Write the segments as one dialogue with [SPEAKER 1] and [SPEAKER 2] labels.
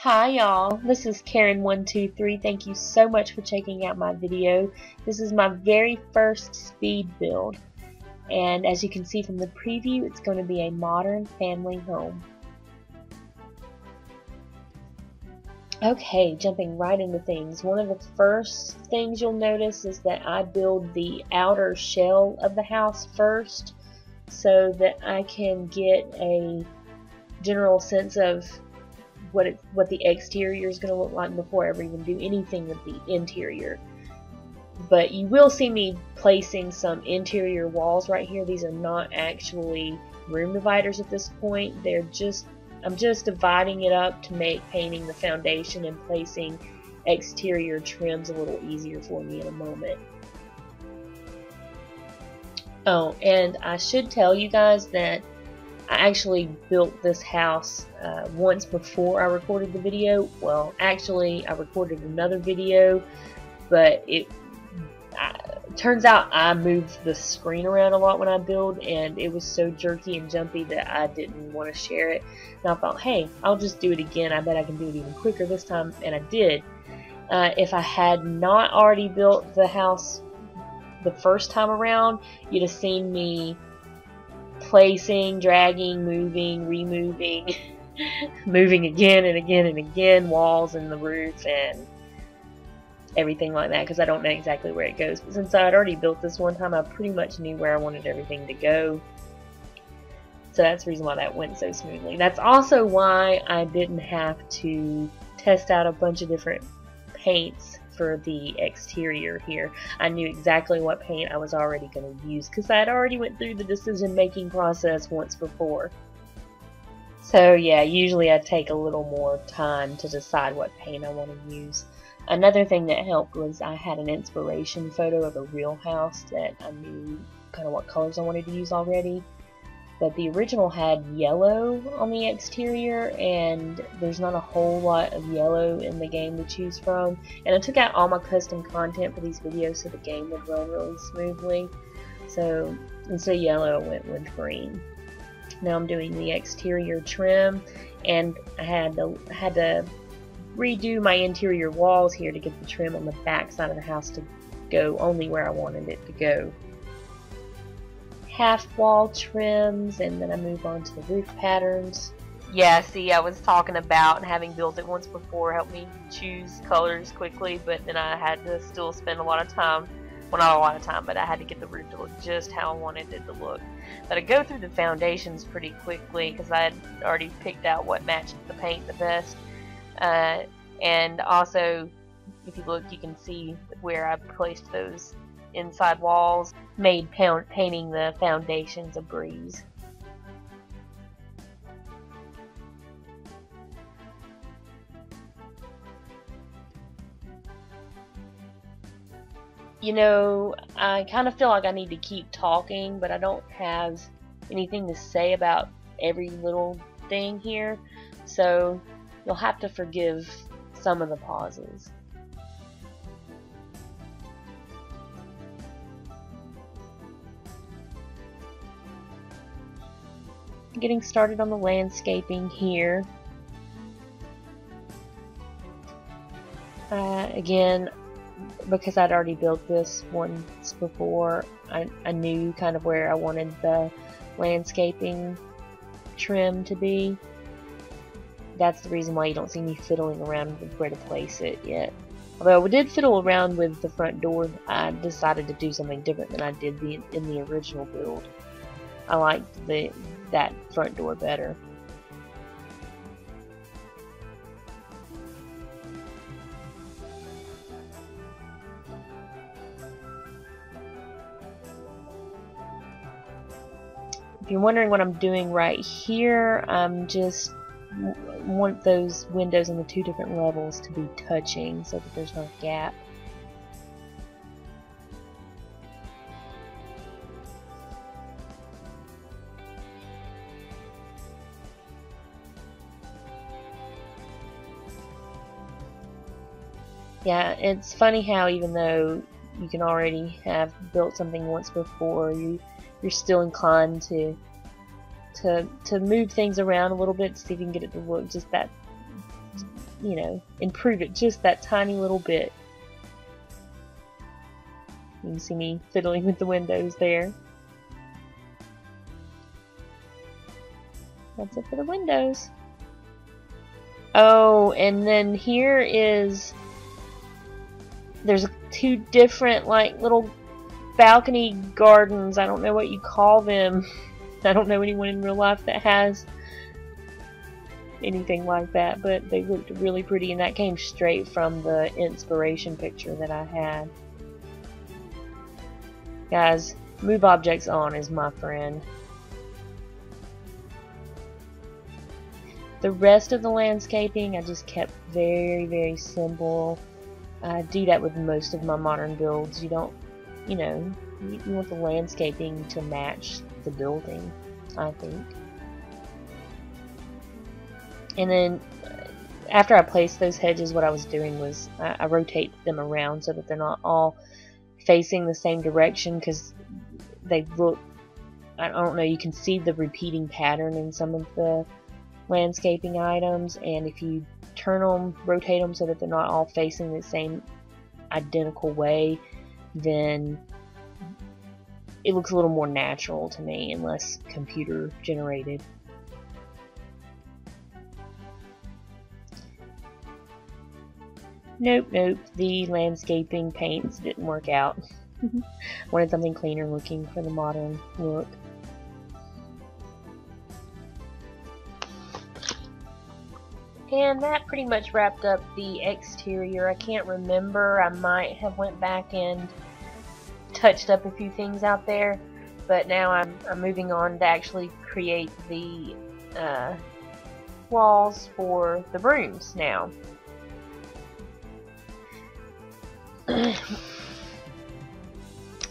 [SPEAKER 1] Hi y'all, this is Karen123. Thank you so much for checking out my video. This is my very first speed build, and as you can see from the preview, it's going to be a modern family home. Okay, jumping right into things. One of the first things you'll notice is that I build the outer shell of the house first so that I can get a general sense of what the exterior is going to look like before I ever even do anything with the interior. But you will see me placing some interior walls right here. These are not actually room dividers at this point. I'm just dividing it up to make painting the foundation and placing exterior trims a little easier for me in a moment. Oh, and I should tell you guys that I actually built this house once before I recorded the video. Well, actually, I recorded another video, but it turns out I moved the screen around a lot when I build, and it was so jerky and jumpy that I didn't want to share it. And I thought, hey, I'll just do it again. I bet I can do it even quicker this time, and I did. If I had not already built the house the first time around, you'd have seen me placing, dragging, moving, removing, moving again and again and again, walls and the roof and everything like that, because I don't know exactly where it goes. But since I had already built this one time, I pretty much knew where I wanted everything to go. So that's the reason why that went so smoothly. That's also why I didn't have to test out a bunch of different paints for the exterior here. I knew exactly what paint I was already going to use because I had already went through the decision making process once before. So yeah, usually I take a little more time to decide what paint I want to use. Another thing that helped was I had an inspiration photo of a real house that I knew kind of what colors I wanted to use already. But the original had yellow on the exterior, and there's not a whole lot of yellow in the game to choose from. And I took out all my custom content for these videos so the game would run really smoothly. So instead of yellow, I went with green. Now I'm doing the exterior trim, and I had to redo my interior walls here to get the trim on the back side of the house to go only where I wanted it to go. Half wall trims, and then I move on to the roof patterns. Yeah, see, I was talking about having built it once before helped me choose colors quickly, but then I had to still spend a lot of time, well, not a lot of time, but I had to get the roof to look just how I wanted it to look. But I go through the foundations pretty quickly because I had already picked out what matched the paint the best. And also, if you look, you can see where I placed those inside walls, made painting the foundations a breeze. You know, I kind of feel like I need to keep talking, but I don't have anything to say about every little thing here, so you'll have to forgive some of the pauses. Getting started on the landscaping here. Again, because I'd already built this once before, I knew kind of where I wanted the landscaping trim to be. That's the reason why you don't see me fiddling around with where to place it yet. Although I did fiddle around with the front door, I decided to do something different than I did in the original build. I liked that front door better. If you're wondering what I'm doing right here, I'm just want those windows on the two different levels to be touching so that there's no gap. Yeah, it's funny how even though you can already have built something once before, you're still inclined to move things around a little bit to see if you can get it to look just that you know, improve it just that tiny little bit. You can see me fiddling with the windows there. That's it for the windows. Oh, and then here is, there's two different like little balcony gardens. I don't know what you call them. I don't know anyone in real life that has anything like that, but they looked really pretty, and that came straight from the inspiration picture that I had. Guys, move objects on is my friend. The rest of the landscaping I just kept very, very simple. I do that with most of my modern builds. You don't, you know, you want the landscaping to match the building, I think. And then after I placed those hedges, what I was doing was I rotate them around so that they're not all facing the same direction, because they look, I don't know, you can see the repeating pattern in some of the landscaping items, and if you turn them, rotate them so that they're not all facing the same identical way, then it looks a little more natural to me and less computer generated. Nope, the landscaping paints didn't work out. Wanted something cleaner looking for the modern look. And that pretty much wrapped up the exterior. I can't remember, I might have went back and touched up a few things out there, but now I'm moving on to actually create the walls for the rooms now.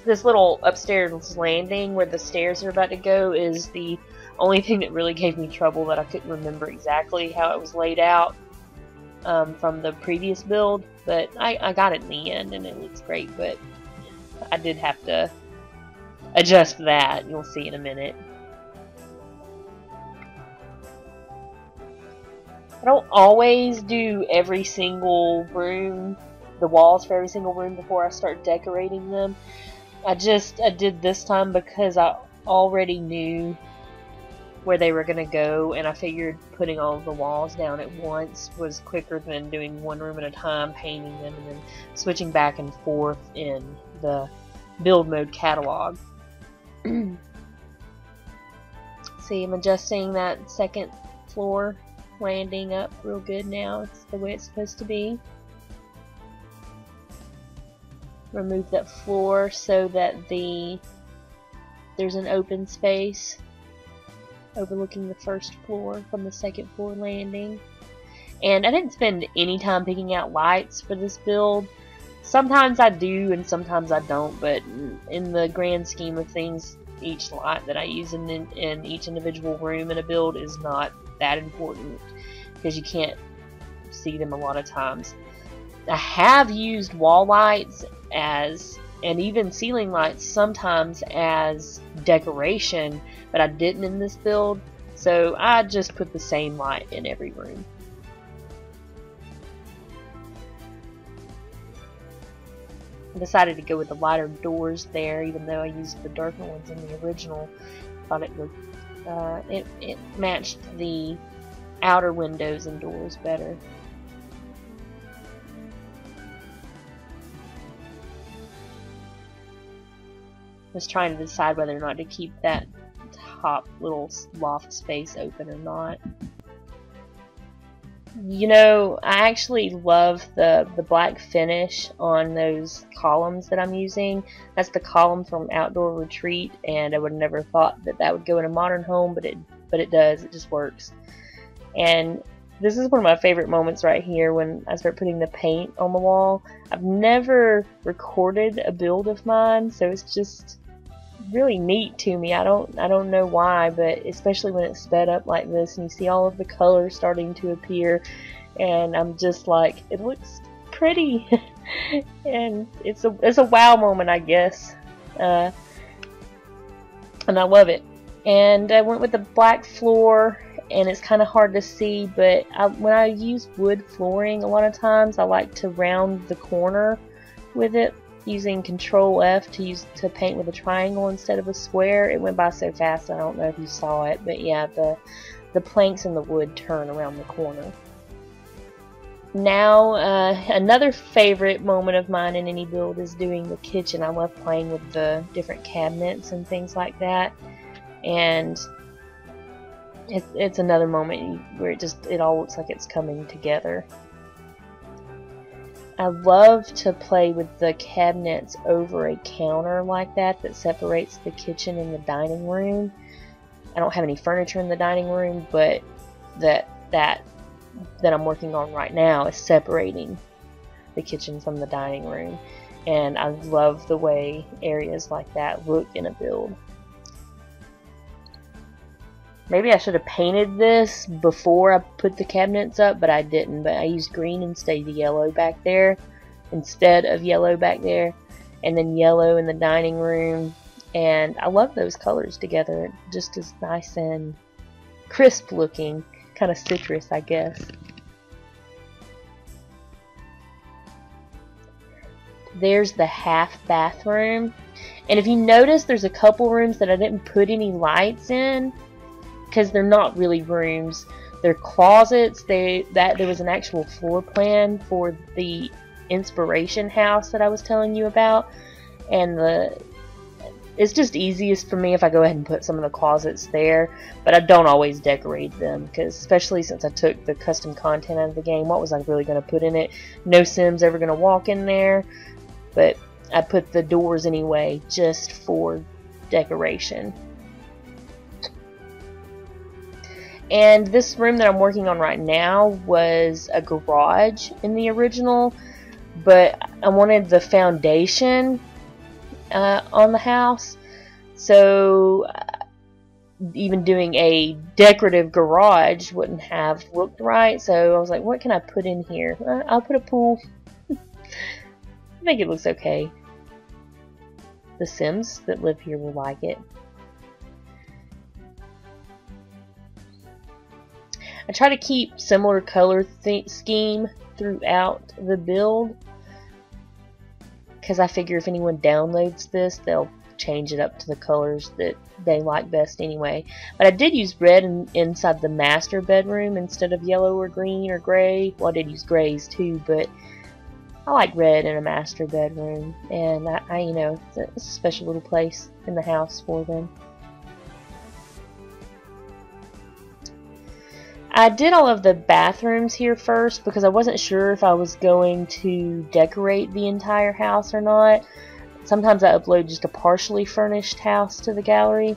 [SPEAKER 1] This little upstairs landing where the stairs are about to go is the only thing that really gave me trouble, that I couldn't remember exactly how it was laid out from the previous build, but I got it in the end and it looks great, but I did have to adjust that. You'll see in a minute. I don't always do every single room, the walls for every single room, before I start decorating them. I did this time because I already knew where they were going to go, and I figured putting all of the walls down at once was quicker than doing one room at a time, painting them, and then switching back and forth in the build mode catalog. See, I'm adjusting that second floor landing up real good now. It's the way it's supposed to be. Remove that floor so that there's an open space overlooking the first floor from the second floor landing. And I didn't spend any time picking out lights for this build. Sometimes I do and sometimes I don't, but in the grand scheme of things, each light that I use in each individual room in a build is not that important, because you can't see them a lot of times. I have used wall lights and even ceiling lights sometimes as decoration, but I didn't in this build, so I just put the same light in every room. I decided to go with the lighter doors there, even though I used the darker ones in the original. Thought it looked, it matched the outer windows and doors better. Was trying to decide whether or not to keep that top little loft space open or not. You know, I actually love the black finish on those columns that I'm using. That's the column from Outdoor Retreat, and I would have never thought that that would go in a modern home, but it does. It just works. And this is one of my favorite moments right here when I start putting the paint on the wall. I've never recorded a build of mine, so it's just really neat to me. I don't know why, but especially when it's sped up like this and you see all of the colors starting to appear, and I'm just like, it looks pretty. And it's a wow moment, I guess, and I love it. And I went with the black floor and it's kind of hard to see, but when I use wood flooring, a lot of times I like to round the corner with it using Control F to paint with a triangle instead of a square. It went by so fast I don't know if you saw it, but yeah, the planks and the wood turn around the corner. Now, another favorite moment of mine in any build is doing the kitchen. I love playing with the different cabinets and things like that, and it's another moment where it all looks like it's coming together. I love to play with the cabinets over a counter like that separates the kitchen and the dining room. I don't have any furniture in the dining room, but that I'm working on right now is separating the kitchen from the dining room, and I love the way areas like that look in a build. Maybe I should have painted this before I put the cabinets up, but I didn't. But I used green instead of yellow back there, and then yellow in the dining room. And I love those colors together. It just is nice and crisp looking, kind of citrus, I guess. There's the half bathroom, and if you notice, there's a couple rooms that I didn't put any lights in, because they're not really rooms, they're closets. There was an actual floor plan for the inspiration house that I was telling you about, and it's just easiest for me if I go ahead and put some of the closets there, but I don't always decorate them, because especially since I took the custom content out of the game, what was I really going to put in it? No Sim's ever going to walk in there, but I put the doors anyway just for decoration. And this room that I'm working on right now was a garage in the original, but I wanted the foundation on the house, so even doing a decorative garage wouldn't have looked right, so I was like, what can I put in here? I'll put a pool. I think it looks okay. The Sims that live here will like it. I try to keep similar color scheme throughout the build, because I figure if anyone downloads this, they'll change it up to the colors that they like best anyway. But I did use red inside the master bedroom instead of yellow or green or gray. Well, I did use grays too, but I like red in a master bedroom, and I you know, it's a special little place in the house for them. I did all of the bathrooms here first because I wasn't sure if I was going to decorate the entire house or not. Sometimes I upload just a partially furnished house to the gallery,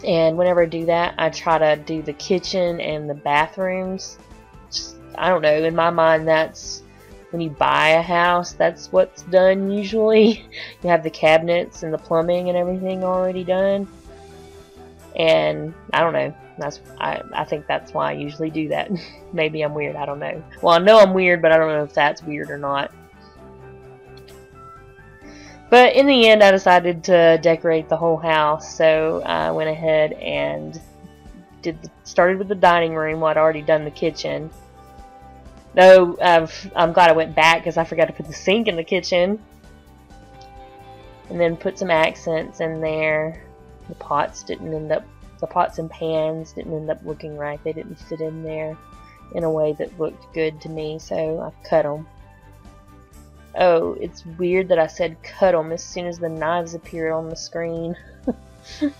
[SPEAKER 1] and whenever I do that, I try to do the kitchen and the bathrooms. I don't know, in my mind, that's when you buy a house, that's what's done usually. You have the cabinets and the plumbing and everything already done, and I don't know. I think that's why I usually do that. Maybe I'm weird, I don't know. Well, I know I'm weird, but I don't know if that's weird or not. But in the end, I decided to decorate the whole house, so I went ahead and started with the dining room. Well, I'd already done the kitchen. No, I'm glad I went back because I forgot to put the sink in the kitchen. And then put some accents in there. The pots and pans didn't end up looking right. They didn't fit in there in a way that looked good to me, so I cut them. Oh, it's weird that I said cut them as soon as the knives appeared on the screen. I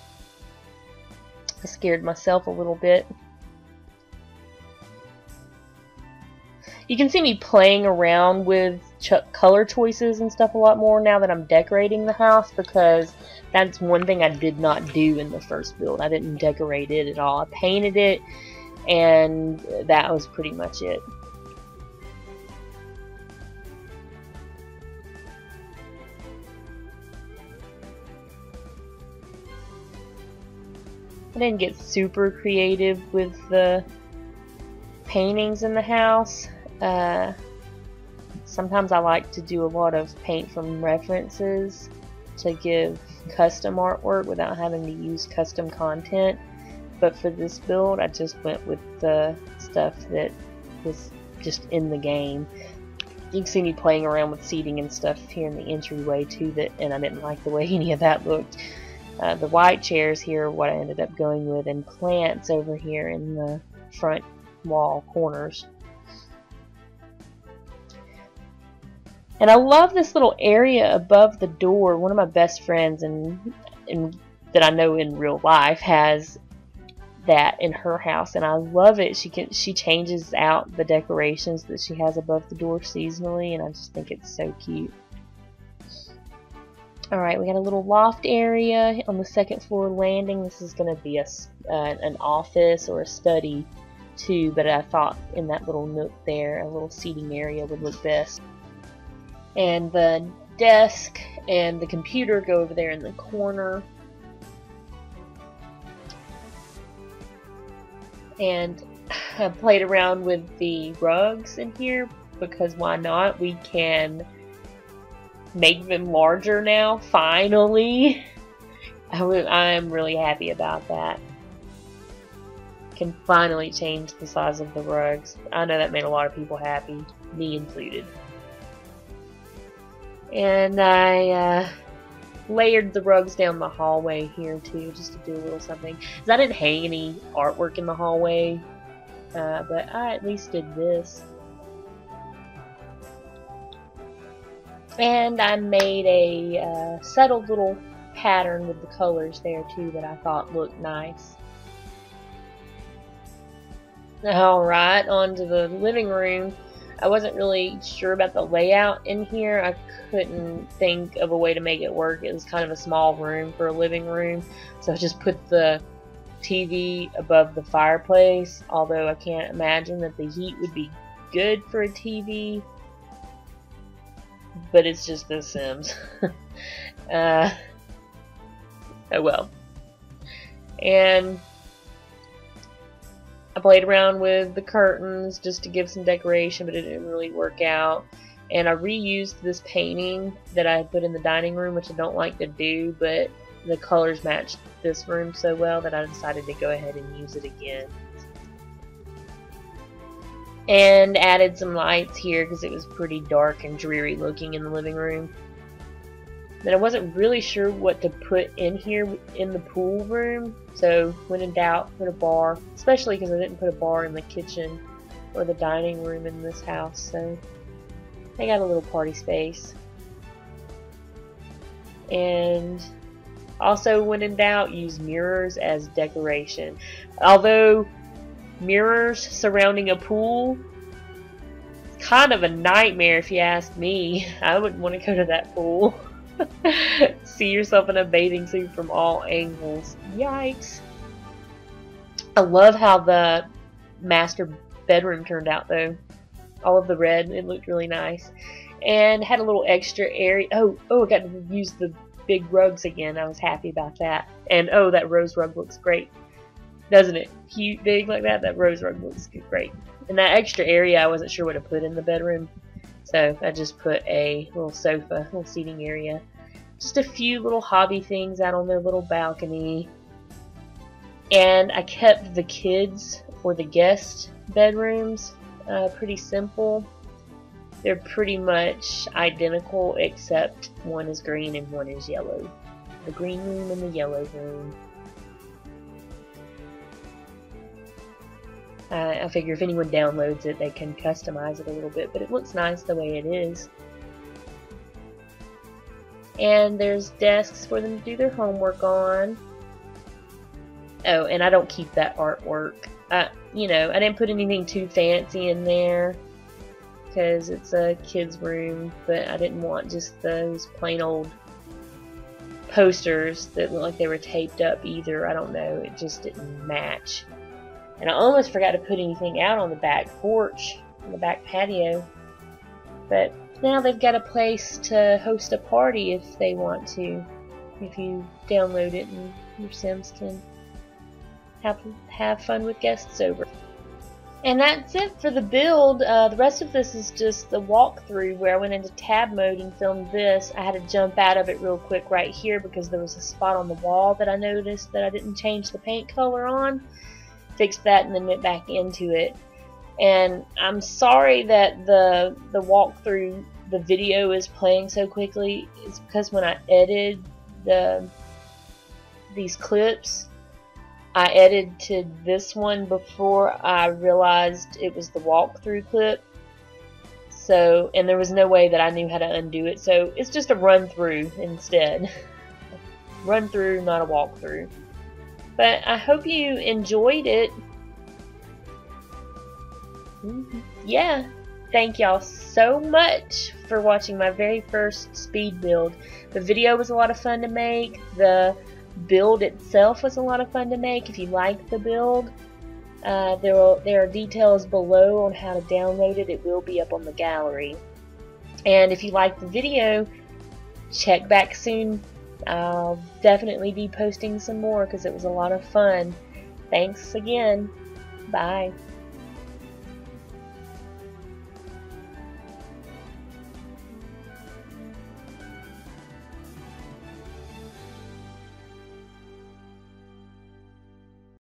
[SPEAKER 1] scared myself a little bit. You can see me playing around with color choices and stuff a lot more now that I'm decorating the house, because that's one thing I did not do in the first build. I didn't decorate it at all. I painted it, and that was pretty much it. I didn't get super creative with the paintings in the house. Sometimes I like to do a lot of paint from references to give custom artwork without having to use custom content. but for this build I just went with the stuff that was just in the game. You can see me playing around with seating and stuff here in the entryway too, and I didn't like the way any of that looked. The white chairs here are what I ended up going with, and plants over here in the front wall corners. And I love this little area above the door. One of my best friends and that I know in real life has that in her house, and I love it. She changes out the decorations that she has above the door seasonally, and I just think it's so cute. Alright, we got a little loft area on the second floor landing. This is going to be an office or a study too, but I thought in that little nook there, a little seating area would look best. And the desk and the computer go over there in the corner. And I played around with the rugs in here because why not? We can make them larger now, finally. I'm really happy about that. Can finally change the size of the rugs. I know that made a lot of people happy, me included. And I layered the rugs down the hallway here too, just to do a little something. Because I didn't hang any artwork in the hallway, but I at least did this. And I made a subtle little pattern with the colors there too that I thought looked nice. Alright, on to the living room. I wasn't really sure about the layout in here. I couldn't think of a way to make it work. It was kind of a small room for a living room, so I just put the TV above the fireplace, although I can't imagine that the heat would be good for a TV. But it's just The Sims. Oh well. And I played around with the curtains just to give some decoration, but it didn't really work out. And I reused this painting that I had put in the dining room, which I don't like to do, but the colors matched this room so well that I decided to go ahead and use it again. And added some lights here because it was pretty dark and dreary looking in the living room. Then I wasn't really sure what to put in here in the pool room, so when in doubt, put a bar, especially because I didn't put a bar in the kitchen or the dining room in this house, so they got a little party space. And also, when in doubt, use mirrors as decoration. Although mirrors surrounding a pool, kind of a nightmare if you ask me. I wouldn't want to go to that pool. See yourself in a bathing suit from all angles. Yikes. I love how the master bedroom turned out though. All of the red, it looked really nice. And had a little extra area. Oh, I got to use the big rugs again. I was happy about that. And oh, that rose rug looks great. Doesn't it? Cute, big like that? That rose rug looks great. And that extra area I wasn't sure what to put in the bedroom. So I just put a little sofa, little seating area. Just a few little hobby things out on their little balcony. And I kept the kids or the guest bedrooms pretty simple. They're pretty much identical except one is green and one is yellow. The green room and the yellow room. I figure if anyone downloads it, they can customize it a little bit, but it looks nice the way it is. And there's desks for them to do their homework on. Oh, and I don't keep that artwork. You know, I didn't put anything too fancy in there because it's a kid's room, but I didn't want just those plain old posters that looked like they were taped up either. I don't know, it just didn't match. And I almost forgot to put anything out on the back porch, on the back patio. But now they've got a place to host a party if they want to. If you download it and your Sims can have fun with guests over. And that's it for the build. The rest of this is just the walkthrough where I went into tab mode and filmed this. I had to jump out of it real quick right here because there was a spot on the wall that I noticed that I didn't change the paint color on. Fixed that and then went back into it. And I'm sorry that the walkthrough, the video is playing so quickly. It's because when I edited these clips, I edited to this one before I realized it was the walkthrough clip. So, and there was no way that I knew how to undo it. So it's just a run through instead. Run through, not a walkthrough. But I hope you enjoyed it. Yeah, thank y'all so much for watching my very first speed build. The video was a lot of fun to make. The build itself was a lot of fun to make. If you like the build, there are details below on how to download it. It will be up on the gallery. And if you like the video, check back soon. I'll definitely be posting some more because it was a lot of fun. Thanks again. Bye.